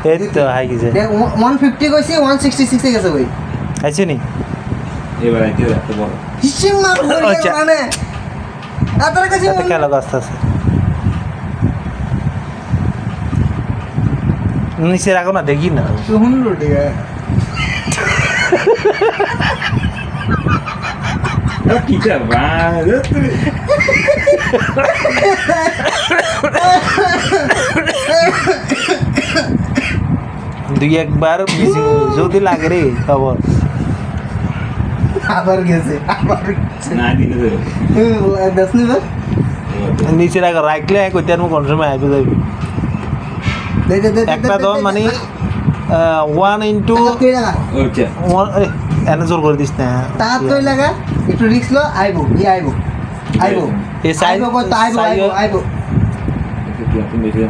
এই তো হাই গেছে 150 কইছি 166 এ গেছে ভাই আইছে নি এবার আইতে এত বড় হিসিং মার আচ্ছা। মানে আতার কাছে এত খেলা আস্তে আস্তে নিচে রাখো না দেখি না 200 টাকা কি চার বাজ দুই একবার মিসিং যদি লাগে রে খবর আবার গেছে না দিলে তো দশনি বা নিচে রাখলে কইতে আর কোন সময় আইবে যাবে একটা দল মানে 1 ইনটু ওকে এনে জোর করে দিস না তাত কই লাগা একটু রিস্ক লো আইবো আইবো এই সাইজ আইবো কত আইবো আইবো একটু বেশি